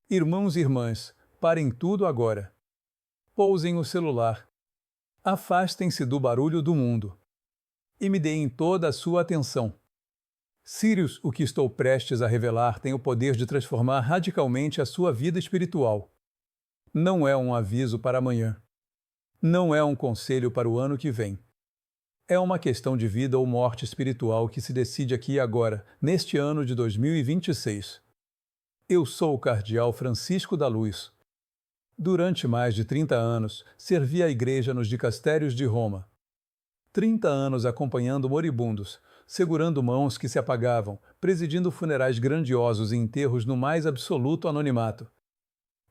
Irmãos e irmãs, parem tudo agora. Pousem o celular. Afastem-se do barulho do mundo. E me deem toda a sua atenção. Sirius, o que estou prestes a revelar, tem o poder de transformar radicalmente a sua vida espiritual. Não é um aviso para amanhã. Não é um conselho para o ano que vem. É uma questão de vida ou morte espiritual que se decide aqui e agora, neste ano de 2026. Eu sou o cardeal Francisco da Luz. Durante mais de 30 anos, servi a Igreja nos dicastérios de Roma. 30 anos acompanhando moribundos, segurando mãos que se apagavam, presidindo funerais grandiosos e enterros no mais absoluto anonimato.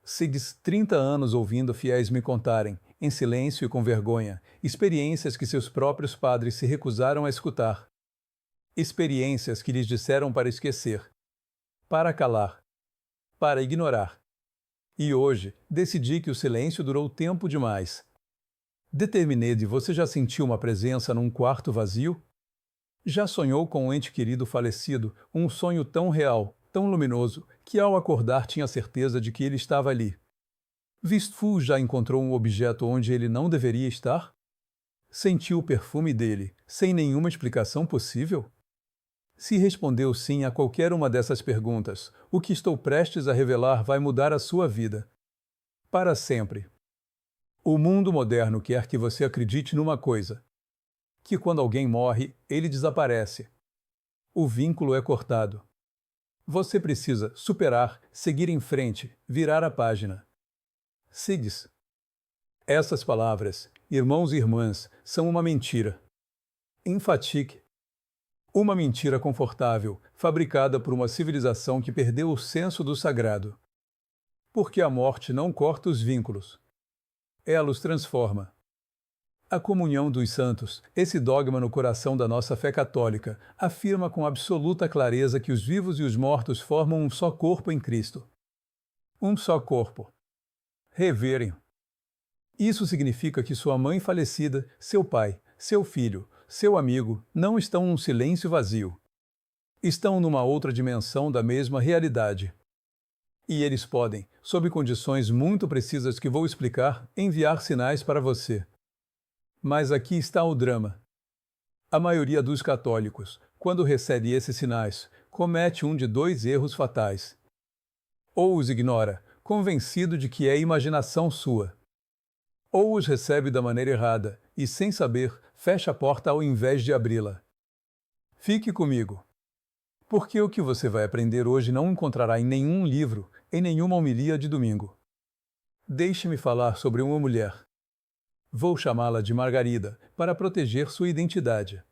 Segui 30 anos ouvindo fiéis me contarem, em silêncio e com vergonha, experiências que seus próprios padres se recusaram a escutar. Experiências que lhes disseram para esquecer, para calar, para ignorar. E hoje, decidi que o silêncio durou tempo demais. Determinei de você já sentiu uma presença num quarto vazio? Já sonhou com um ente querido falecido, um sonho tão real, tão luminoso, que ao acordar tinha certeza de que ele estava ali? Vistful já encontrou um objeto onde ele não deveria estar? Sentiu o perfume dele, sem nenhuma explicação possível? Se respondeu sim a qualquer uma dessas perguntas, o que estou prestes a revelar vai mudar a sua vida. Para sempre. O mundo moderno quer que você acredite numa coisa: que quando alguém morre, ele desaparece. O vínculo é cortado. Você precisa superar, seguir em frente, virar a página. Sigs. Essas palavras, irmãos e irmãs, são uma mentira. Enfatique. Uma mentira confortável, fabricada por uma civilização que perdeu o senso do sagrado. Porque a morte não corta os vínculos. Ela os transforma. A comunhão dos santos, esse dogma no coração da nossa fé católica, afirma com absoluta clareza que os vivos e os mortos formam um só corpo em Cristo. Um só corpo. Reverem. Isso significa que sua mãe falecida, seu pai, seu filho, seu amigo, não estão num silêncio vazio. Estão numa outra dimensão da mesma realidade. E eles podem, sob condições muito precisas que vou explicar, enviar sinais para você. Mas aqui está o drama. A maioria dos católicos, quando recebe esses sinais, comete um de dois erros fatais. Ou os ignora, convencido de que é imaginação sua. Ou os recebe da maneira errada e, sem saber, fecha a porta ao invés de abri-la. Fique comigo. Porque o que você vai aprender hoje não encontrará em nenhum livro, em nenhuma homilia de domingo. Deixe-me falar sobre uma mulher. Vou chamá-la de Margarida, para proteger sua identidade.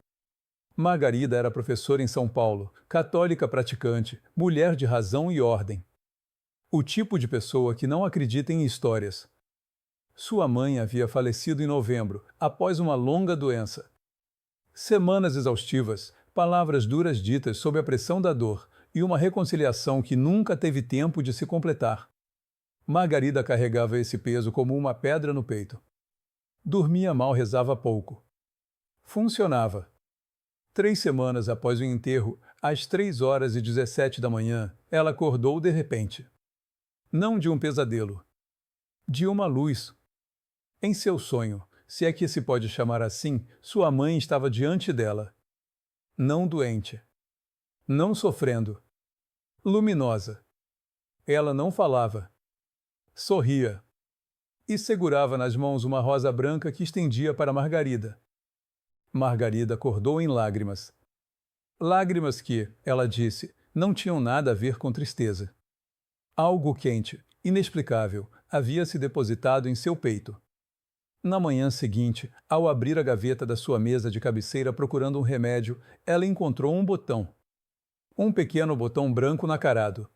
Margarida era professora em São Paulo, católica praticante, mulher de razão e ordem. O tipo de pessoa que não acredita em histórias. Sua mãe havia falecido em novembro, após uma longa doença. Semanas exaustivas, palavras duras ditas sob a pressão da dor e uma reconciliação que nunca teve tempo de se completar. Margarida carregava esse peso como uma pedra no peito. Dormia mal, rezava pouco. Funcionava. 3 semanas após o enterro, às 3h17 da manhã, ela acordou de repente. Não de um pesadelo. De uma luz. Em seu sonho, se é que se pode chamar assim, sua mãe estava diante dela. Não doente. Não sofrendo. Luminosa. Ela não falava. Sorria. E segurava nas mãos uma rosa branca que estendia para Margarida. Margarida acordou em lágrimas. Lágrimas que, ela disse, não tinham nada a ver com tristeza. Algo quente, inexplicável, havia se depositado em seu peito. Na manhã seguinte, ao abrir a gaveta da sua mesa de cabeceira procurando um remédio, ela encontrou um botão. Um pequeno botão branco nacarado.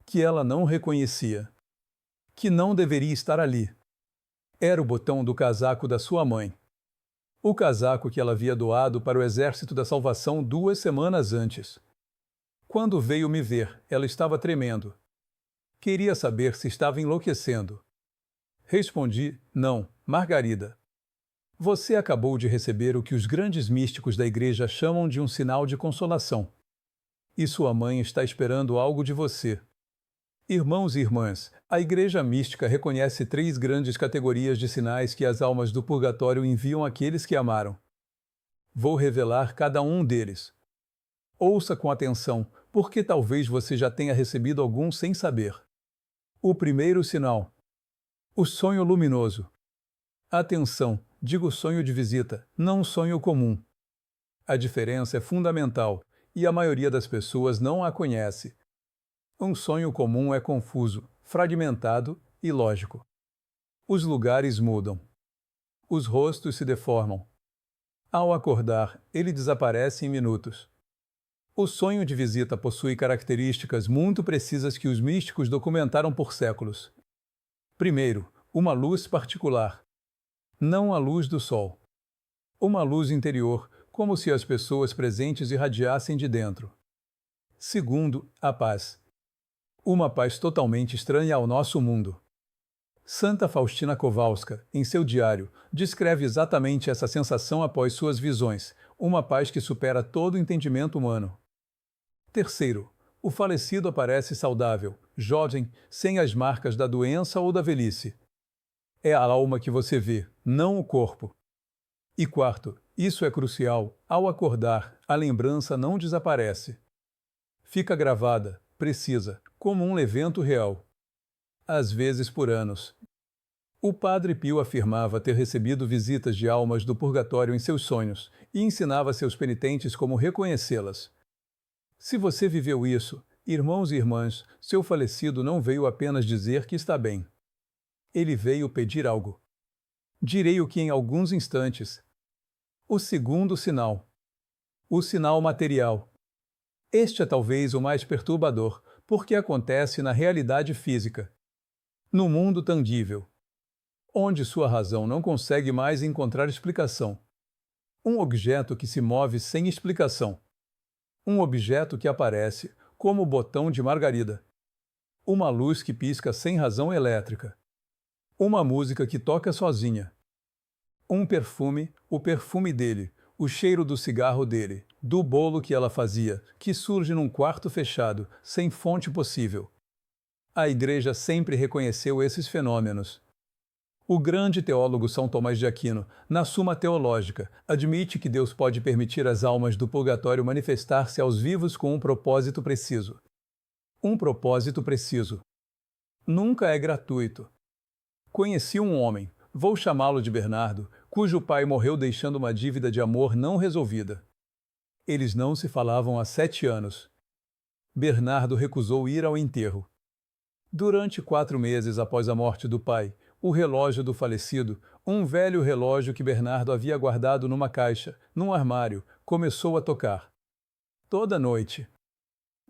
Que ela não reconhecia. Que não deveria estar ali. Era o botão do casaco da sua mãe. O casaco que ela havia doado para o Exército da Salvação 2 semanas antes. Quando veio me ver, ela estava tremendo. Queria saber se estava enlouquecendo. Respondi, não, Margarida. Você acabou de receber o que os grandes místicos da Igreja chamam de um sinal de consolação. E sua mãe está esperando algo de você. Irmãos e irmãs, a Igreja Mística reconhece 3 grandes categorias de sinais que as almas do purgatório enviam àqueles que amaram. Vou revelar cada um deles. Ouça com atenção, porque talvez você já tenha recebido algum sem saber. O primeiro sinal: o sonho luminoso. Atenção, digo sonho de visita, não sonho comum. A diferença é fundamental e a maioria das pessoas não a conhece. Um sonho comum é confuso, fragmentado e lógico. Os lugares mudam. Os rostos se deformam. Ao acordar, ele desaparece em minutos. O sonho de visita possui características muito precisas que os místicos documentaram por séculos. Primeiro, uma luz particular. Não a luz do sol. Uma luz interior, como se as pessoas presentes irradiassem de dentro. Segundo, a paz. Uma paz totalmente estranha ao nosso mundo. Santa Faustina Kowalska, em seu diário, descreve exatamente essa sensação após suas visões, uma paz que supera todo o entendimento humano. Terceiro, o falecido aparece saudável, jovem, sem as marcas da doença ou da velhice. É a alma que você vê, não o corpo. E quarto, isso é crucial, ao acordar, a lembrança não desaparece. Fica gravada, precisa, como um evento real. Às vezes por anos. O Padre Pio afirmava ter recebido visitas de almas do purgatório em seus sonhos e ensinava seus penitentes como reconhecê-las. Se você viveu isso, irmãos e irmãs, seu falecido não veio apenas dizer que está bem. Ele veio pedir algo. Direi o que em alguns instantes. O segundo sinal. O sinal material. Este é talvez o mais perturbador, porque acontece na realidade física, no mundo tangível, onde sua razão não consegue mais encontrar explicação. Um objeto que se move sem explicação. Um objeto que aparece como o botão de margarida. Uma luz que pisca sem razão elétrica. Uma música que toca sozinha. Um perfume, o perfume dele, o cheiro do cigarro dele, do bolo que ela fazia, que surge num quarto fechado, sem fonte possível. A Igreja sempre reconheceu esses fenômenos. O grande teólogo São Tomás de Aquino, na Suma Teológica, admite que Deus pode permitir às almas do purgatório manifestar-se aos vivos com um propósito preciso. Um propósito preciso. Nunca é gratuito. Conheci um homem, vou chamá-lo de Bernardo, cujo pai morreu deixando uma dívida de amor não resolvida. Eles não se falavam há 7 anos. Bernardo recusou ir ao enterro. Durante 4 meses após a morte do pai, o relógio do falecido, um velho relógio que Bernardo havia guardado numa caixa, num armário, começou a tocar. Toda noite.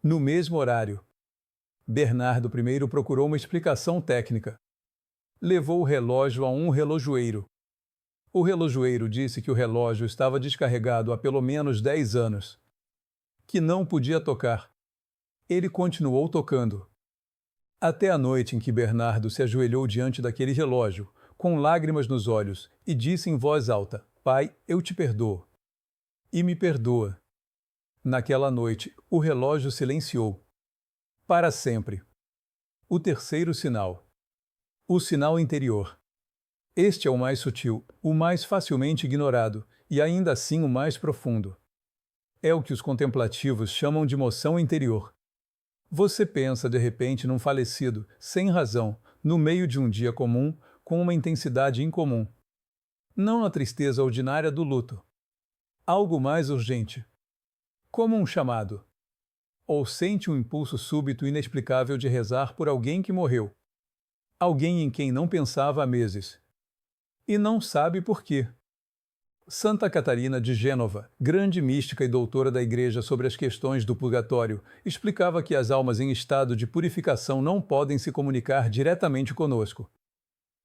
No mesmo horário. Bernardo primeiro procurou uma explicação técnica. Levou o relógio a um relojoeiro. O relojoeiro disse que o relógio estava descarregado há pelo menos 10 anos. Que não podia tocar. Ele continuou tocando. Até a noite em que Bernardo se ajoelhou diante daquele relógio, com lágrimas nos olhos, e disse em voz alta: Pai, eu te perdoo. E me perdoa. Naquela noite, o relógio silenciou. Para sempre. O terceiro sinal. O sinal interior. Este é o mais sutil, o mais facilmente ignorado, e ainda assim o mais profundo. É o que os contemplativos chamam de moção interior. Você pensa, de repente, num falecido, sem razão, no meio de um dia comum, com uma intensidade incomum. Não na tristeza ordinária do luto. Algo mais urgente. Como um chamado. Ou sente um impulso súbito e inexplicável de rezar por alguém que morreu. Alguém em quem não pensava há meses. E não sabe por quê. Santa Catarina de Gênova, grande mística e doutora da Igreja sobre as questões do purgatório, explicava que as almas em estado de purificação não podem se comunicar diretamente conosco.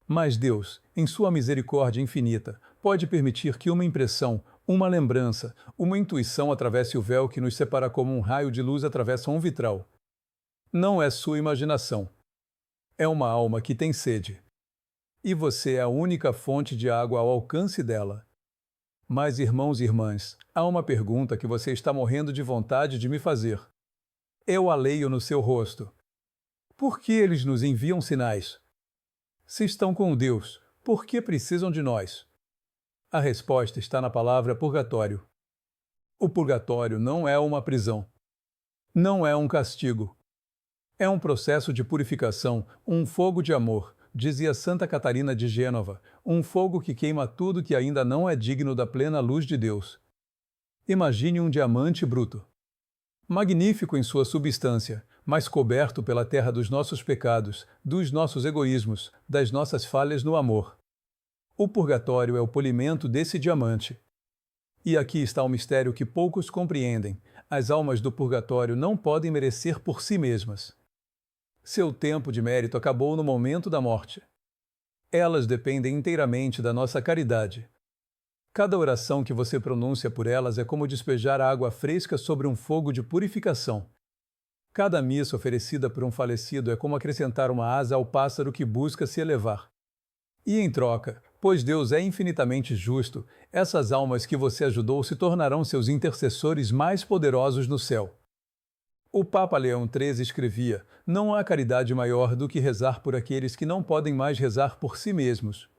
Mas Deus, em sua misericórdia infinita, pode permitir que uma impressão, uma lembrança, uma intuição atravesse o véu que nos separa como um raio de luz atravessa um vitral. Não é sua imaginação. É uma alma que tem sede. E você é a única fonte de água ao alcance dela. Mas, irmãos e irmãs, há uma pergunta que você está morrendo de vontade de me fazer. Eu a leio no seu rosto. por que eles nos enviam sinais? Se estão com Deus, por que precisam de nós? A resposta está na palavra purgatório. O purgatório não é uma prisão. Não é um castigo. É um processo de purificação, um fogo de amor, dizia Santa Catarina de Gênova, um fogo que queima tudo que ainda não é digno da plena luz de Deus. Imagine um diamante bruto. Magnífico em sua substância, mas coberto pela terra dos nossos pecados, dos nossos egoísmos, das nossas falhas no amor. O purgatório é o polimento desse diamante. E aqui está o mistério que poucos compreendem. As almas do purgatório não podem merecer por si mesmas. Seu tempo de mérito acabou no momento da morte. Elas dependem inteiramente da nossa caridade. Cada oração que você pronuncia por elas é como despejar água fresca sobre um fogo de purificação. Cada missa oferecida por um falecido é como acrescentar uma asa ao pássaro que busca se elevar. E em troca, pois Deus é infinitamente justo, essas almas que você ajudou se tornarão seus intercessores mais poderosos no céu. O Papa Leão XIII escrevia: não há caridade maior do que rezar por aqueles que não podem mais rezar por si mesmos.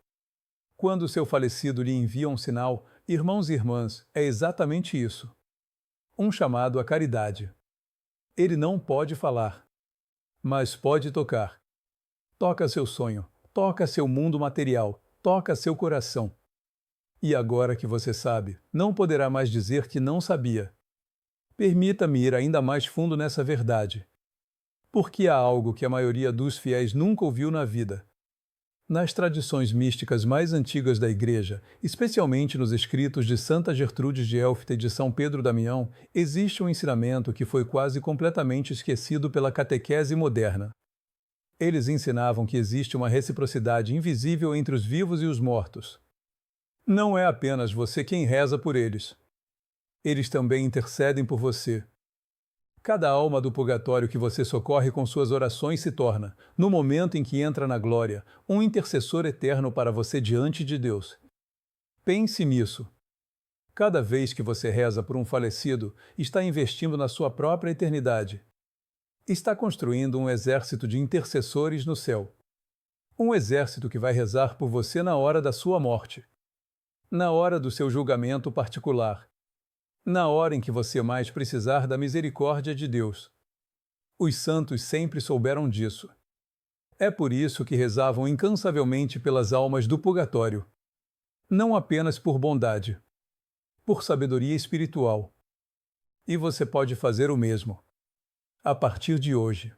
Quando seu falecido lhe envia um sinal, irmãos e irmãs, é exatamente isso. Um chamado à caridade. Ele não pode falar, mas pode tocar. Toca seu sonho, toca seu mundo material, toca seu coração. E agora que você sabe, não poderá mais dizer que não sabia. Permita-me ir ainda mais fundo nessa verdade. Porque há algo que a maioria dos fiéis nunca ouviu na vida. Nas tradições místicas mais antigas da Igreja, especialmente nos escritos de Santa Gertrudes de Élfita e de São Pedro Damião, existe um ensinamento que foi quase completamente esquecido pela catequese moderna. Eles ensinavam que existe uma reciprocidade invisível entre os vivos e os mortos. Não é apenas você quem reza por eles. Eles também intercedem por você. Cada alma do purgatório que você socorre com suas orações se torna, no momento em que entra na glória, um intercessor eterno para você diante de Deus. Pense nisso. Cada vez que você reza por um falecido, está investindo na sua própria eternidade. Está construindo um exército de intercessores no céu. Um exército que vai rezar por você na hora da sua morte. Na hora do seu julgamento particular. Na hora em que você mais precisar da misericórdia de Deus. Os santos sempre souberam disso. É por isso que rezavam incansavelmente pelas almas do purgatório. Não apenas por bondade, por sabedoria espiritual. E você pode fazer o mesmo. A partir de hoje.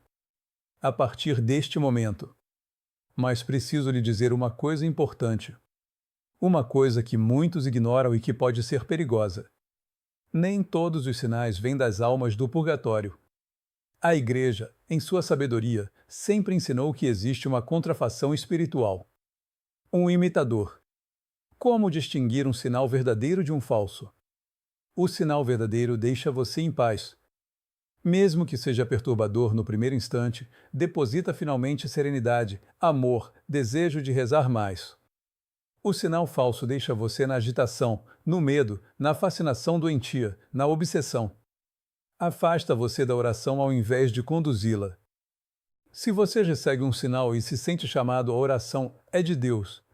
A partir deste momento. Mas preciso lhe dizer uma coisa importante. Uma coisa que muitos ignoram e que pode ser perigosa. Nem todos os sinais vêm das almas do purgatório. A Igreja, em sua sabedoria, sempre ensinou que existe uma contrafação espiritual. Um imitador. Como distinguir um sinal verdadeiro de um falso? O sinal verdadeiro deixa você em paz. Mesmo que seja perturbador no primeiro instante, deposita finalmente serenidade, amor, desejo de rezar mais. O sinal falso deixa você na agitação, no medo, na fascinação doentia, na obsessão. Afasta você da oração ao invés de conduzi-la. Se você recebe um sinal e se sente chamado à oração, é de Deus.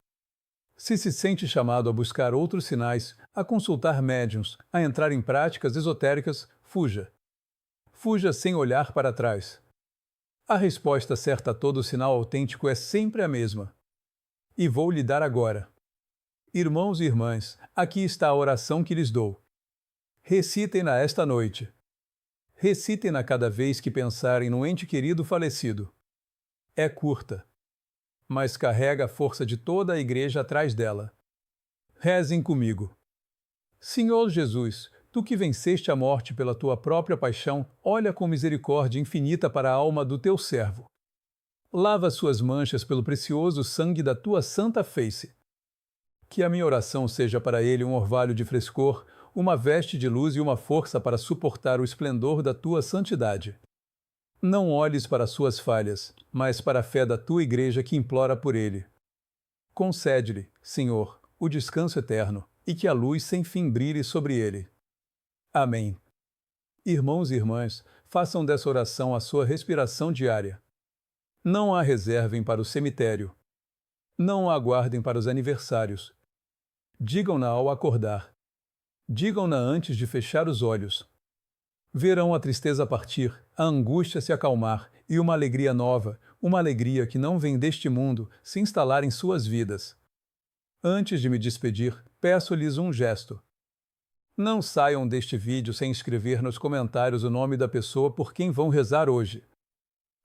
Se se sente chamado a buscar outros sinais, a consultar médiuns, a entrar em práticas esotéricas, fuja. Fuja sem olhar para trás. A resposta certa a todo sinal autêntico é sempre a mesma. E vou lhe dar agora. Irmãos e irmãs, aqui está a oração que lhes dou. Recitem-na esta noite. Recitem-na cada vez que pensarem no ente querido falecido. É curta, mas carrega a força de toda a Igreja atrás dela. Rezem comigo. Senhor Jesus, tu que venceste a morte pela tua própria paixão, olha com misericórdia infinita para a alma do teu servo. Lava suas manchas pelo precioso sangue da tua santa face. Que a minha oração seja para ele um orvalho de frescor, uma veste de luz e uma força para suportar o esplendor da tua santidade. Não olhes para suas falhas, mas para a fé da tua Igreja que implora por ele. Concede-lhe, Senhor, o descanso eterno, e que a luz sem fim brilhe sobre ele. Amém. Irmãos e irmãs, façam dessa oração a sua respiração diária. Não a reservem para o cemitério. Não a guardem para os aniversários. Digam-na ao acordar. Digam-na antes de fechar os olhos. Verão a tristeza partir, a angústia se acalmar e uma alegria nova, uma alegria que não vem deste mundo, se instalar em suas vidas. Antes de me despedir, peço-lhes um gesto. Não saiam deste vídeo sem escrever nos comentários o nome da pessoa por quem vão rezar hoje.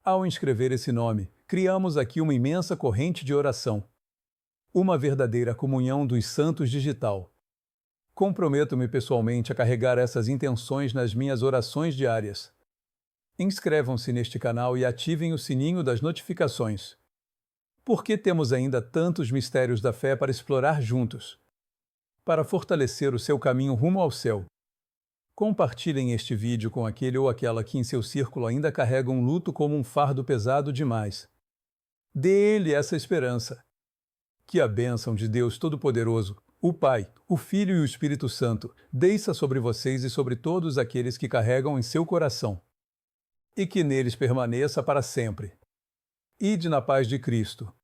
Ao inscrever esse nome, criamos aqui uma imensa corrente de oração. Uma verdadeira comunhão dos santos digital. Comprometo-me pessoalmente a carregar essas intenções nas minhas orações diárias. Inscrevam-se neste canal e ativem o sininho das notificações. Por que temos ainda tantos mistérios da fé para explorar juntos? Para fortalecer o seu caminho rumo ao céu. Compartilhem este vídeo com aquele ou aquela que em seu círculo ainda carrega um luto como um fardo pesado demais. Dê-lhe essa esperança. Que a bênção de Deus Todo-Poderoso, o Pai, o Filho e o Espírito Santo, desça sobre vocês e sobre todos aqueles que carregam em seu coração. E que neles permaneça para sempre. Ide na paz de Cristo.